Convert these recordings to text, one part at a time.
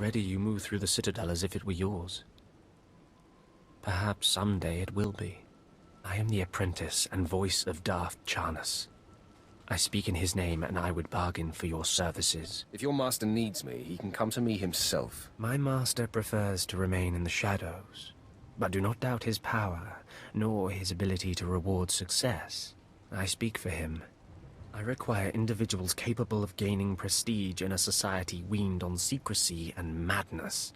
Already you move through the Citadel as if it were yours. Perhaps someday it will be. I am the apprentice and voice of Darth Charnas. I speak in his name, and I would bargain for your services. If your master needs me, he can come to me himself. My master prefers to remain in the shadows, but do not doubt his power, nor his ability to reward success. I speak for him. I require individuals capable of gaining prestige in a society weaned on secrecy and madness.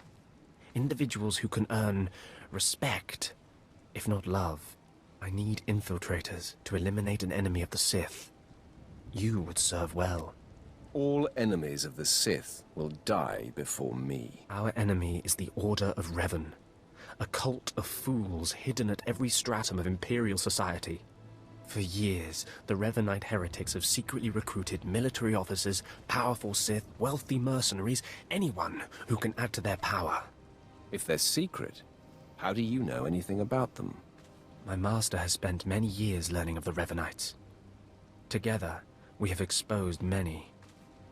Individuals who can earn respect, if not love. I need infiltrators to eliminate an enemy of the Sith. You would serve well. All enemies of the Sith will die before me. Our enemy is the Order of Revan, a cult of fools hidden at every stratum of Imperial society. For years, the Revanite heretics have secretly recruited military officers, powerful Sith, wealthy mercenaries, anyone who can add to their power. If they're secret, how do you know anything about them? My master has spent many years learning of the Revanites. Together, we have exposed many.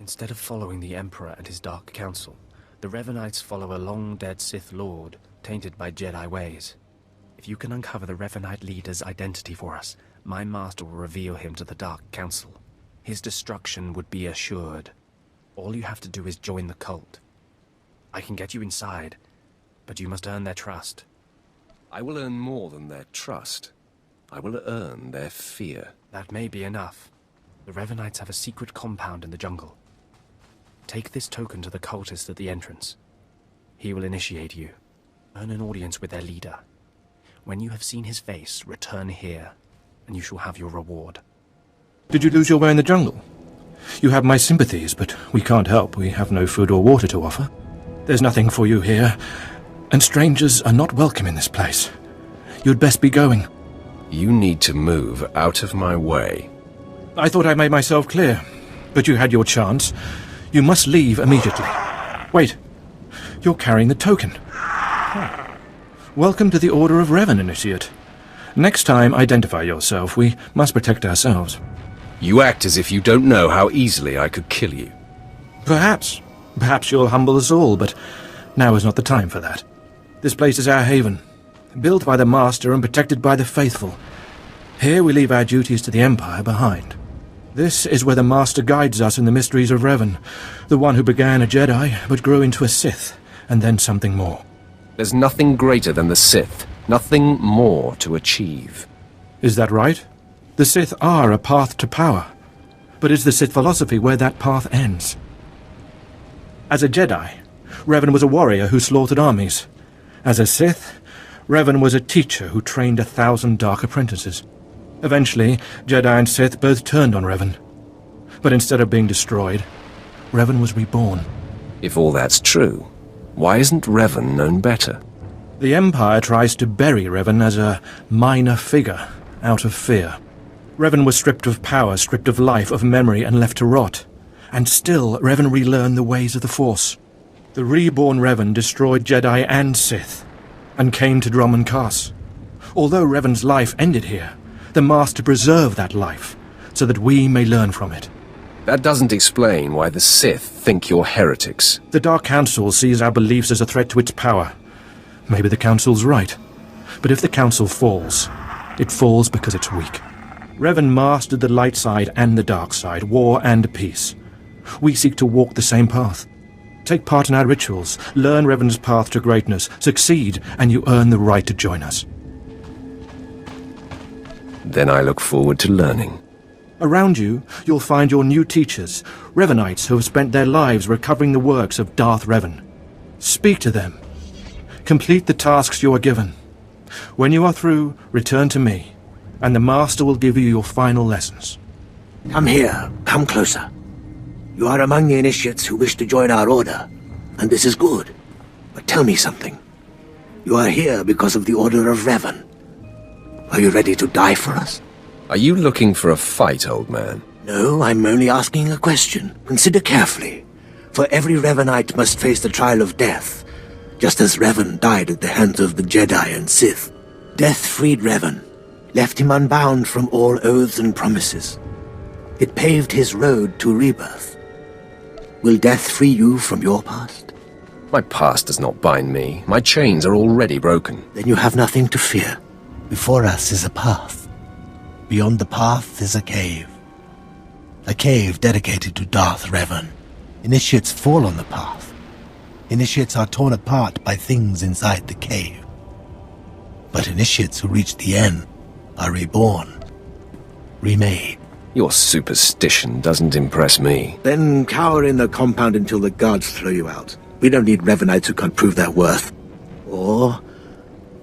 Instead of following the Emperor and his Dark Council, the Revanites follow a long-dead Sith Lord, tainted by Jedi ways. If you can uncover the Revanite leader's identity for us, my master will reveal him to the Dark Council. His destruction would be assured. All you have to do is join the cult. I can get you inside, but you must earn their trust. I will earn more than their trust. I will earn their fear. That may be enough. The Revanites have a secret compound in the jungle. Take this token to the cultist at the entrance. He will initiate you. Earn an audience with their leader. When you have seen his face, return here, and you shall have your reward. Did you lose your way in the jungle? You have my sympathies, but we can't help. We have no food or water to offer. There's nothing for you here, and strangers are not welcome in this place. You'd best be going. You need to move out of my way. I thought I made myself clear, but you had your chance. You must leave immediately. Wait, you're carrying the token. Welcome to the Order of Revan, Initiate. Next time, identify yourself. We must protect ourselves. You act as if you don't know how easily I could kill you. Perhaps. Perhaps you'll humble us all, but now is not the time for that. This place is our haven, built by the Master and protected by the faithful. Here we leave our duties to the Empire behind. This is where the Master guides us in the mysteries of Revan, the one who began a Jedi, but grew into a Sith, and then something more. There's nothing greater than the Sith, nothing more to achieve. Is that right? The Sith are a path to power, but is the Sith philosophy where that path ends? As a Jedi, Revan was a warrior who slaughtered armies. As a Sith, Revan was a teacher who trained 1,000 dark apprentices. Eventually, Jedi and Sith both turned on Revan. But instead of being destroyed, Revan was reborn. If all that's true, why isn't Revan known better? The Empire tries to bury Revan as a minor figure, out of fear. Revan was stripped of power, stripped of life, of memory, and left to rot. And still, Revan relearned the ways of the Force. The reborn Revan destroyed Jedi and Sith, and came to Dromund Kaas. Although Revan's life ended here, the Master preserved that life, so that we may learn from it. That doesn't explain why the Sith think you're heretics. The Dark Council sees our beliefs as a threat to its power. Maybe the Council's right. But if the Council falls, it falls because it's weak. Revan mastered the light side and the dark side, war and peace. We seek to walk the same path. Take part in our rituals, learn Revan's path to greatness, succeed, and you earn the right to join us. Then I look forward to learning. Around you, you'll find your new teachers, Revanites who have spent their lives recovering the works of Darth Revan. Speak to them. Complete the tasks you are given. When you are through, return to me, and the Master will give you your final lessons. Come here. Come closer. You are among the initiates who wish to join our order, and this is good. But tell me something. You are here because of the Order of Revan. Are you ready to die for us? Are you looking for a fight, old man? No, I'm only asking a question. Consider carefully. For every Revanite must face the trial of death, just as Revan died at the hands of the Jedi and Sith. Death freed Revan, left him unbound from all oaths and promises. It paved his road to rebirth. Will death free you from your past? My past does not bind me. My chains are already broken. Then you have nothing to fear. Before us is a path. Beyond the path is a cave. A cave dedicated to Darth Revan. Initiates fall on the path. Initiates are torn apart by things inside the cave. But initiates who reach the end are reborn. Remade. Your superstition doesn't impress me. Then cower in the compound until the guards throw you out. We don't need Revanites who can't prove their worth. Or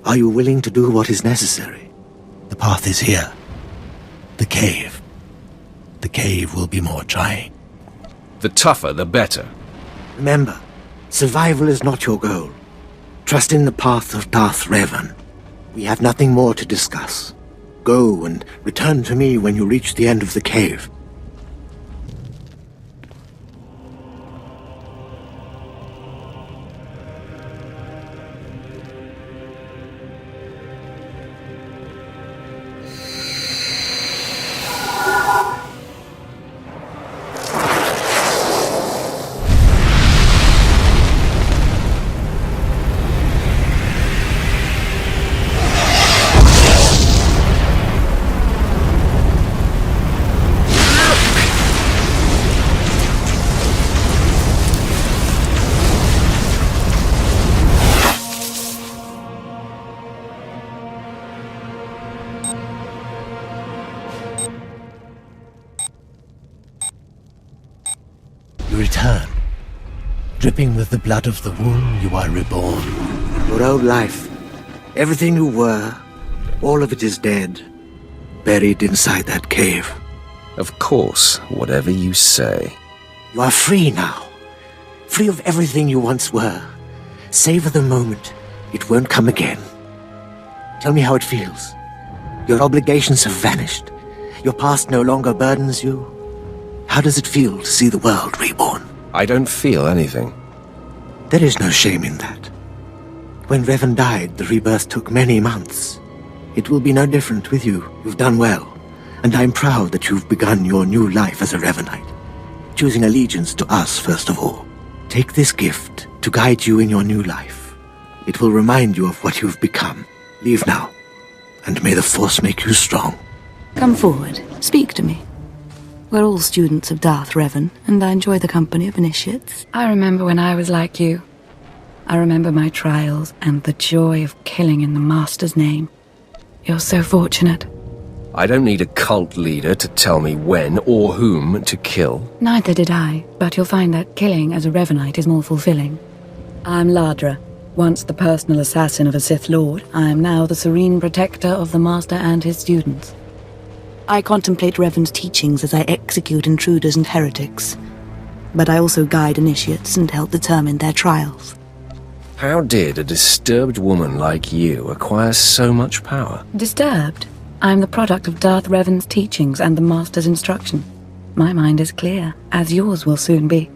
are you willing to do what is necessary? The path is here. The cave. The cave will be more trying. The tougher, the better. Remember, survival is not your goal. Trust in the path of Darth Revan. We have nothing more to discuss. Go and return to me when you reach the end of the cave. Return. Dripping with the blood of the womb, you are reborn. Your old life, everything you were, all of it is dead, buried inside that cave. Of course, whatever you say. You are free now. Free of everything you once were. Savor the moment. It won't come again. Tell me how it feels. Your obligations have vanished. Your past no longer burdens you. How does it feel to see the world reborn? I don't feel anything. There is no shame in that. When Revan died, the rebirth took many months. It will be no different with you. You've done well. And I'm proud that you've begun your new life as a Revanite. Choosing allegiance to us, first of all. Take this gift to guide you in your new life. It will remind you of what you've become. Leave now. And may the Force make you strong. Come forward. Speak to me. We're all students of Darth Revan, and I enjoy the company of initiates. I remember when I was like you. I remember my trials and the joy of killing in the Master's name. You're so fortunate. I don't need a cult leader to tell me when or whom to kill. Neither did I, but you'll find that killing as a Revanite is more fulfilling. I'm Ladra. Once the personal assassin of a Sith Lord, I am now the serene protector of the Master and his students. I contemplate Revan's teachings as I execute intruders and heretics. But I also guide initiates and help determine their trials. How did a disturbed woman like you acquire so much power? Disturbed? I'm the product of Darth Revan's teachings and the Master's instruction. My mind is clear, as yours will soon be.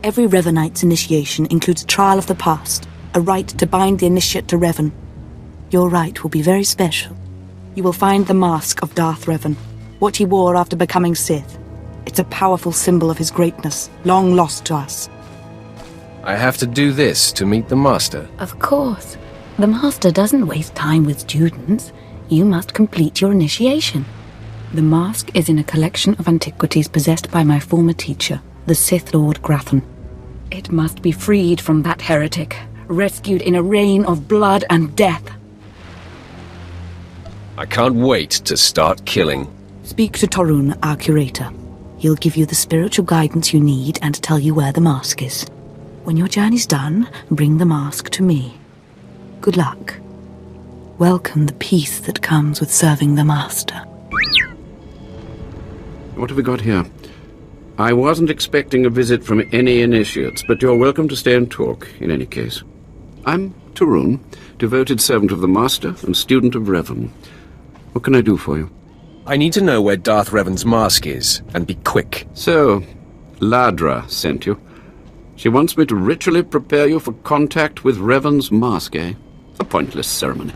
Every Revanite's initiation includes a trial of the past, a rite to bind the initiate to Revan. Your rite will be very special. You will find the mask of Darth Revan, what he wore after becoming Sith. It's a powerful symbol of his greatness, long lost to us. I have to do this to meet the Master. Of course. The Master doesn't waste time with students. You must complete your initiation. The mask is in a collection of antiquities possessed by my former teacher, the Sith Lord Grathan. It must be freed from that heretic, rescued in a rain of blood and death. I can't wait to start killing. Speak to Torun, our curator. He'll give you the spiritual guidance you need and tell you where the mask is. When your journey's done, bring the mask to me. Good luck. Welcome the peace that comes with serving the Master. What have we got here? I wasn't expecting a visit from any initiates, but you're welcome to stay and talk, in any case. I'm Torun, devoted servant of the Master and student of Revan. What can I do for you? I need to know where Darth Revan's mask is, and be quick. So, Ladra sent you. She wants me to ritually prepare you for contact with Revan's mask, eh? A pointless ceremony.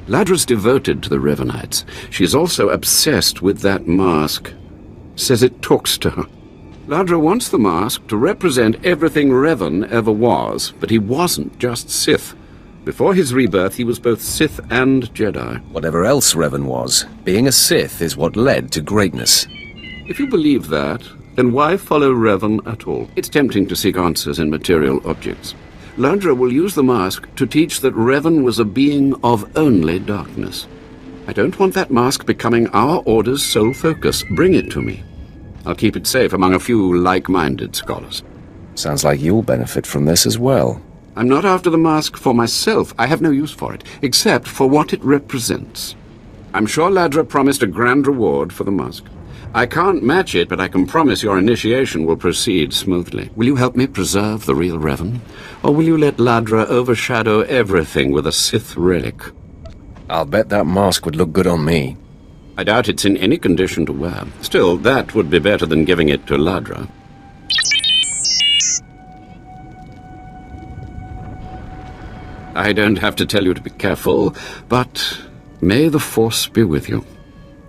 Ladra's devoted to the Revanites. She's also obsessed with that mask. Says it talks to her. Ladra wants the mask to represent everything Revan ever was, but he wasn't just Sith. Before his rebirth, he was both Sith and Jedi. Whatever else Revan was, being a Sith is what led to greatness. If you believe that, then why follow Revan at all? It's tempting to seek answers in material objects. Ladra will use the mask to teach that Revan was a being of only darkness. I don't want that mask becoming our Order's sole focus. Bring it to me. I'll keep it safe among a few like-minded scholars. Sounds like you'll benefit from this as well. I'm not after the mask for myself. I have no use for it, except for what it represents. I'm sure Ladra promised a grand reward for the mask. I can't match it, but I can promise your initiation will proceed smoothly. Will you help me preserve the real Revan? Or will you let Ladra overshadow everything with a Sith relic? I'll bet that mask would look good on me. I doubt it's in any condition to wear. Still, that would be better than giving it to Ladra. I don't have to tell you to be careful, but may the Force be with you.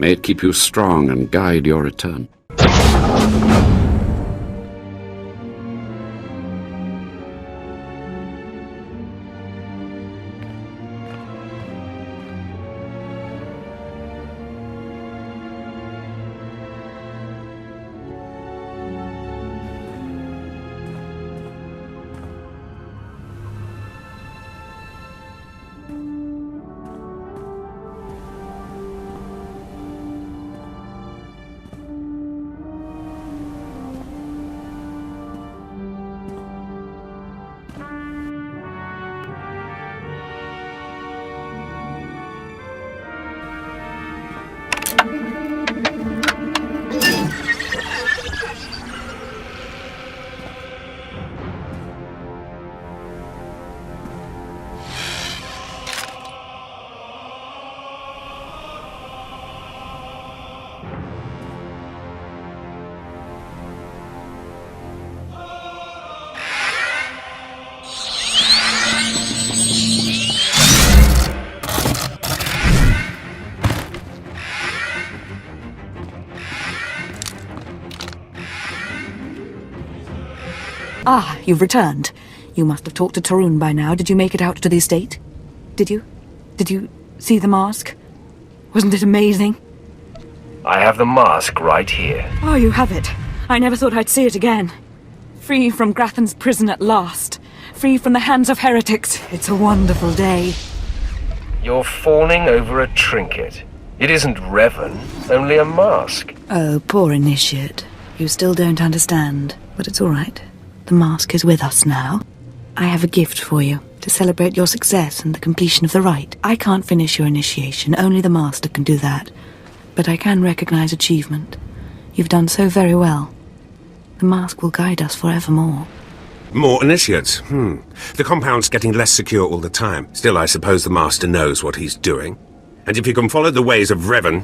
May it keep you strong and guide your return. Ah, you've returned. You must have talked to Tarun by now. Did you make it out to the estate? Did you? Did you see the mask? Wasn't it amazing? I have the mask right here. Oh, you have it. I never thought I'd see it again. Free from Grathan's prison at last. Free from the hands of heretics. It's a wonderful day. You're fawning over a trinket. It isn't Revan, only a mask. Oh, poor initiate. You still don't understand, but it's all right. The mask is with us now. I have a gift for you, to celebrate your success and the completion of the rite. I can't finish your initiation, only the Master can do that. But I can recognize achievement. You've done so very well. The mask will guide us forevermore. More initiates? The compound's getting less secure all the time. Still, I suppose the Master knows what he's doing. And if you can follow the ways of Revan,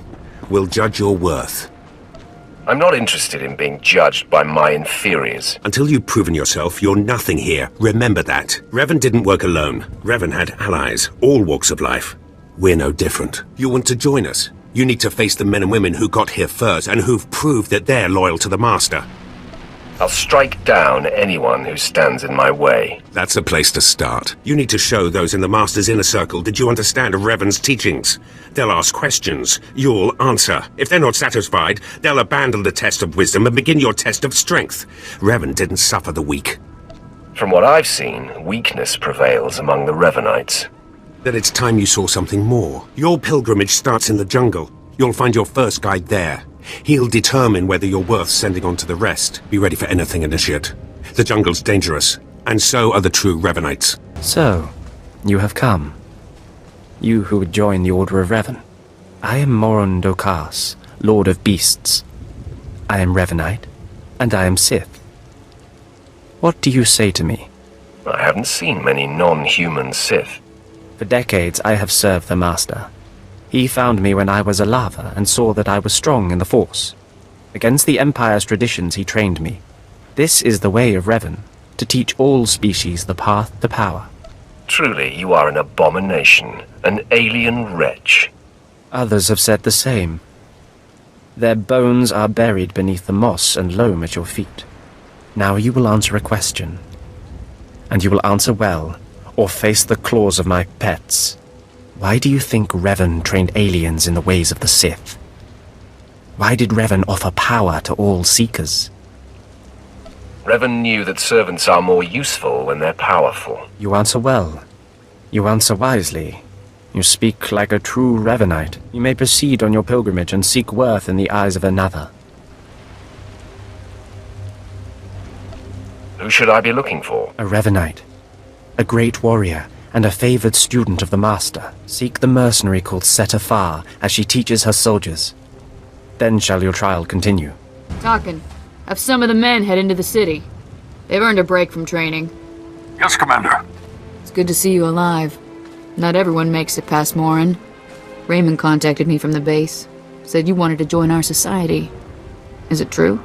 we'll judge your worth. I'm not interested in being judged by my inferiors. Until you've proven yourself, you're nothing here. Remember that. Revan didn't work alone. Revan had allies, all walks of life. We're no different. You want to join us? You need to face the men and women who got here first and who've proved that they're loyal to the Master. I'll strike down anyone who stands in my way. That's a place to start. You need to show those in the Master's inner circle that you understand Revan's teachings. They'll ask questions. You'll answer. If they're not satisfied, they'll abandon the test of wisdom and begin your test of strength. Revan didn't suffer the weak. From what I've seen, weakness prevails among the Revanites. Then it's time you saw something more. Your pilgrimage starts in the jungle. You'll find your first guide there. He'll determine whether you're worth sending on to the rest. Be ready for anything, Initiate. The jungle's dangerous, and so are the true Revanites. So, you have come. You who would join the Order of Revan. I am Moron Dokas, Lord of Beasts. I am Revanite, and I am Sith. What do you say to me? I haven't seen many non-human Sith. For decades I have served the Master. He found me when I was a lava and saw that I was strong in the Force. Against the Empire's traditions he trained me. This is the way of Revan, to teach all species the path to power. Truly you are an abomination, an alien wretch. Others have said the same. Their bones are buried beneath the moss and loam at your feet. Now you will answer a question. And you will answer well, or face the claws of my pets. Why do you think Revan trained aliens in the ways of the Sith? Why did Revan offer power to all Seekers? Revan knew that servants are more useful when they're powerful. You answer well. You answer wisely. You speak like a true Revanite. You may proceed on your pilgrimage and seek worth in the eyes of another. Who should I be looking for? A Revanite. A great warrior, and a favored student of the Master. Seek the mercenary called SWTOR, as she teaches her soldiers. Then shall your trial continue. Talkin'. Have some of the men head into the city. They've earned a break from training. Yes, Commander. It's good to see you alive. Not everyone makes it past Morin. Raymond contacted me from the base. Said you wanted to join our society. Is it true?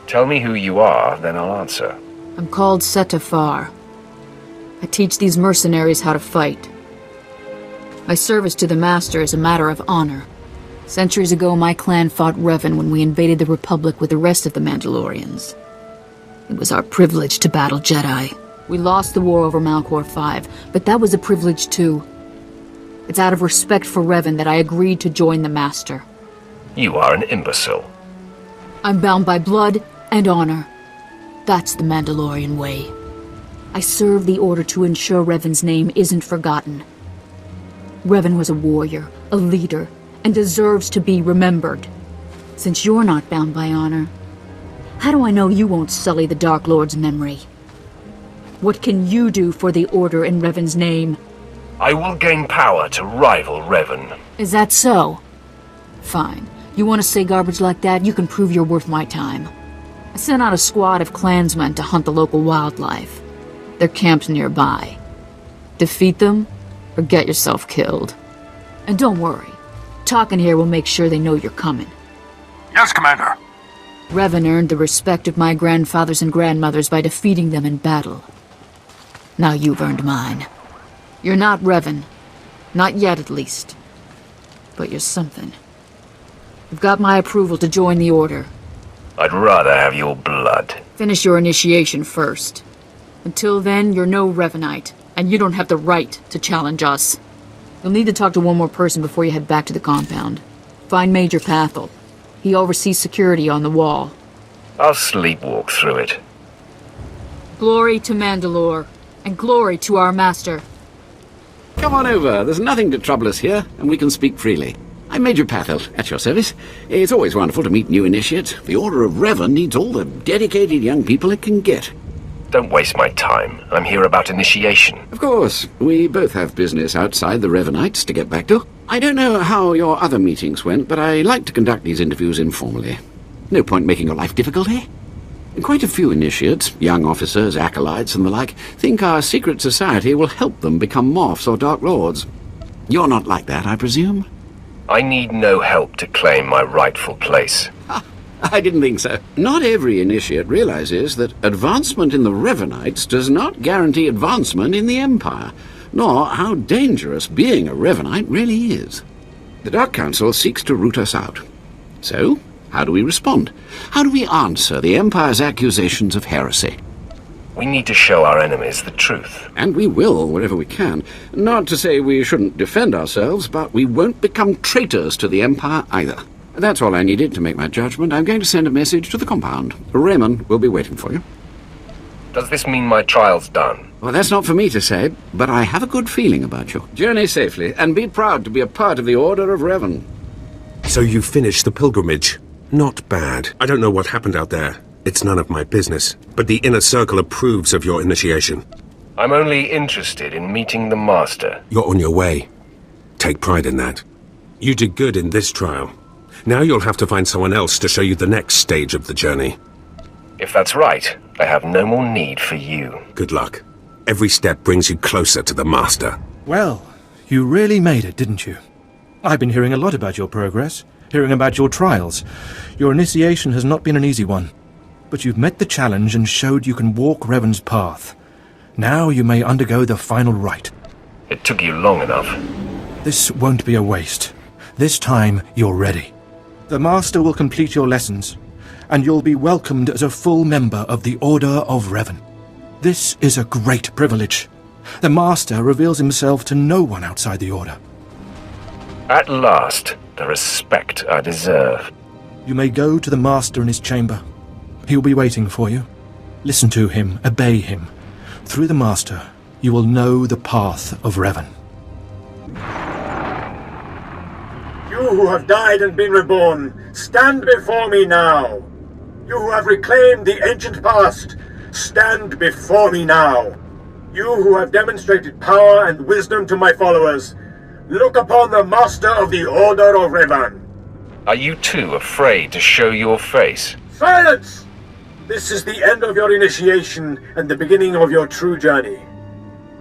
Tell me who you are, then I'll answer. I'm called SWTOR. I teach these mercenaries how to fight. My service to the Master is a matter of honor. Centuries ago, my clan fought Revan when we invaded the Republic with the rest of the Mandalorians. It was our privilege to battle Jedi. We lost the war over Malchor 5, but that was a privilege too. It's out of respect for Revan that I agreed to join the Master. You are an imbecile. I'm bound by blood and honor. That's the Mandalorian way. I serve the Order to ensure Revan's name isn't forgotten. Revan was a warrior, a leader, and deserves to be remembered. Since you're not bound by honor, how do I know you won't sully the Dark Lord's memory? What can you do for the Order in Revan's name? I will gain power to rival Revan. Is that so? Fine. You want to say garbage like that, you can prove you're worth my time. I sent out a squad of clansmen to hunt the local wildlife. They're camped nearby. Defeat them, or get yourself killed. And don't worry. Talking here will make sure they know you're coming. Yes, Commander. Revan earned the respect of my grandfathers and grandmothers by defeating them in battle. Now you've earned mine. You're not Revan. Not yet, at least. But you're something. You've got my approval to join the Order. I'd rather have your blood. Finish your initiation first. Until then, you're no Revanite, and you don't have the right to challenge us. You'll need to talk to one more person before you head back to the compound. Find Major Pathel. He oversees security on the wall. I'll sleepwalk through it. Glory to Mandalore, and glory to our Master. Come on over. There's nothing to trouble us here, and we can speak freely. I'm Major Pathel, at your service. It's always wonderful to meet new initiates. The Order of Revan needs all the dedicated young people it can get. Don't waste my time. I'm here about initiation. Of course, we both have business outside the Revanites to get back to. I don't know how your other meetings went, but I like to conduct these interviews informally. No point making your life difficult, eh? Quite a few initiates, young officers, acolytes, and the like, think our secret society will help them become Morphs or Dark Lords. You're not like that, I presume? I need no help to claim my rightful place. I didn't think so. Not every initiate realizes that advancement in the Revanites does not guarantee advancement in the Empire, nor how dangerous being a Revanite really is. The Dark Council seeks to root us out. So, how do we respond? How do we answer the Empire's accusations of heresy? We need to show our enemies the truth. And we will, wherever we can. Not to say we shouldn't defend ourselves, but we won't become traitors to the Empire either. That's all I needed to make my judgment. I'm going to send a message to the compound. Raymond will be waiting for you. Does this mean my trial's done? Well, that's not for me to say, but I have a good feeling about you. Journey safely, and be proud to be a part of the Order of Revan. So you finished the pilgrimage. Not bad. I don't know what happened out there. It's none of my business. But the Inner Circle approves of your initiation. I'm only interested in meeting the Master. You're on your way. Take pride in that. You did good in this trial. Now you'll have to find someone else to show you the next stage of the journey. If that's right, I have no more need for you. Good luck. Every step brings you closer to the Master. Well, you really made it, didn't you? I've been hearing a lot about your progress, hearing about your trials. Your initiation has not been an easy one, but you've met the challenge and showed you can walk Revan's path. Now you may undergo the final rite. It took you long enough. This won't be a waste. This time, you're ready. The Master will complete your lessons, and you'll be welcomed as a full member of the Order of Revan. This is a great privilege. The Master reveals himself to no one outside the Order. At last, the respect I deserve. You may go to the Master in his chamber. He'll be waiting for you. Listen to him, obey him. Through the Master, you will know the path of Revan. You who have died and been reborn, stand before me now. You who have reclaimed the ancient past, stand before me now. You who have demonstrated power and wisdom to my followers, look upon the Master of the Order of Revan. Are you too afraid to show your face? Silence! This is the end of your initiation and the beginning of your true journey.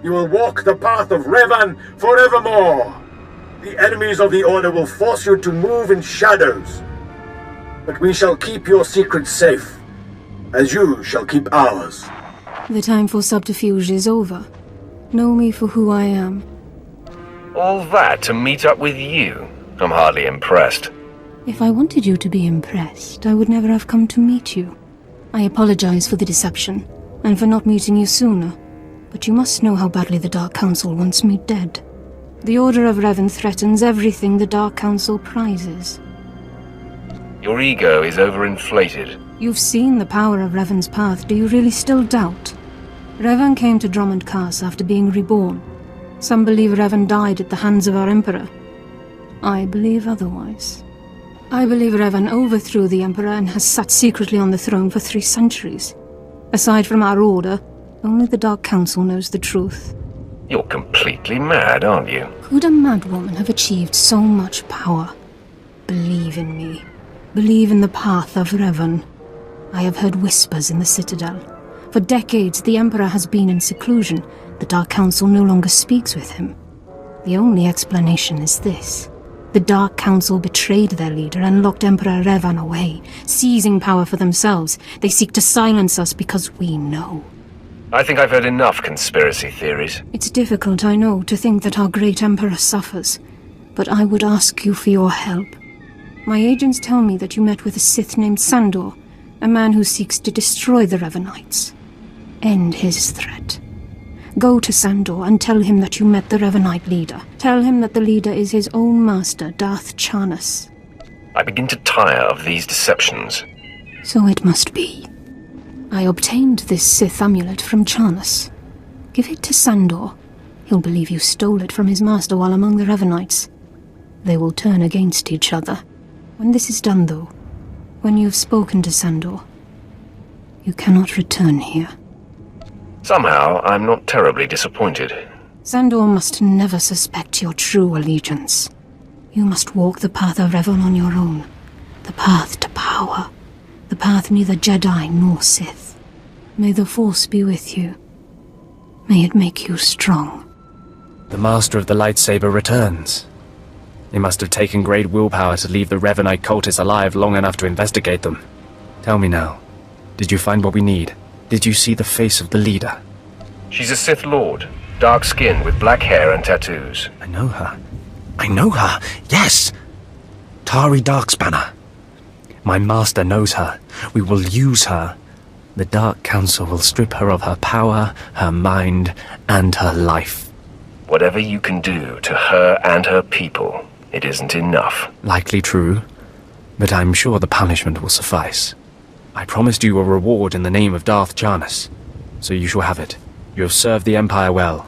You will walk the path of Revan forevermore. The enemies of the Order will force you to move in shadows. But we shall keep your secrets safe, as you shall keep ours. The time for subterfuge is over. Know me for who I am. All that to meet up with you? I'm hardly impressed. If I wanted you to be impressed, I would never have come to meet you. I apologize for the deception, and for not meeting you sooner. But you must know how badly the Dark Council wants me dead. The Order of Revan threatens everything the Dark Council prizes. Your ego is overinflated. You've seen the power of Revan's path, do you really still doubt? Revan came to Drummond Castle after being reborn. Some believe Revan died at the hands of our Emperor. I believe otherwise. I believe Revan overthrew the Emperor and has sat secretly on the throne for 3 centuries. Aside from our Order, only the Dark Council knows the truth. You're completely mad, aren't you? Could a madwoman have achieved so much power? Believe in me. Believe in the path of Revan. I have heard whispers in the Citadel. For decades, the Emperor has been in seclusion. The Dark Council no longer speaks with him. The only explanation is this. The Dark Council betrayed their leader and locked Emperor Revan away, seizing power for themselves. They seek to silence us because we know. I think I've heard enough conspiracy theories. It's difficult, I know, to think that our great Emperor suffers. But I would ask you for your help. My agents tell me that you met with a Sith named Sandor, a man who seeks to destroy the Revanites. End his threat. Go to Sandor and tell him that you met the Revanite leader. Tell him that the leader is his own master, Darth Charnas. I begin to tire of these deceptions. So it must be. I obtained this Sith amulet from Charnas. Give it to Sandor. He'll believe you stole it from his master while among the Revanites. They will turn against each other. When this is done, though, when you've spoken to Sandor, you cannot return here. Somehow, I'm not terribly disappointed. Sandor must never suspect your true allegiance. You must walk the path of Revan on your own. The path to power. The path neither Jedi nor Sith. May the Force be with you. May it make you strong. The Master of the Lightsaber returns. It must have taken great willpower to leave the Revanite cultists alive long enough to investigate them. Tell me now, did you find what we need? Did you see the face of the leader? She's a Sith Lord. Dark skin with black hair and tattoos. I know her. I know her, yes! Tari Darkspanner. My master knows her. We will use her. The Dark Council will strip her of her power, her mind, and her life. Whatever you can do to her and her people, it isn't enough. Likely true, but I'm sure the punishment will suffice. I promised you a reward in the name of Darth Charnas, so you shall have it. You have served the Empire well.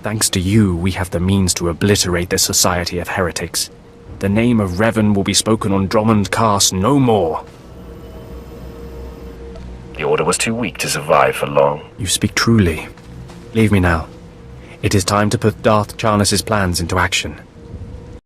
Thanks to you, we have the means to obliterate this society of heretics. The name of Revan will be spoken on Drummond Castle no more. The Order was too weak to survive for long. You speak truly. Leave me now. It is time to put Darth Charnas' plans into action.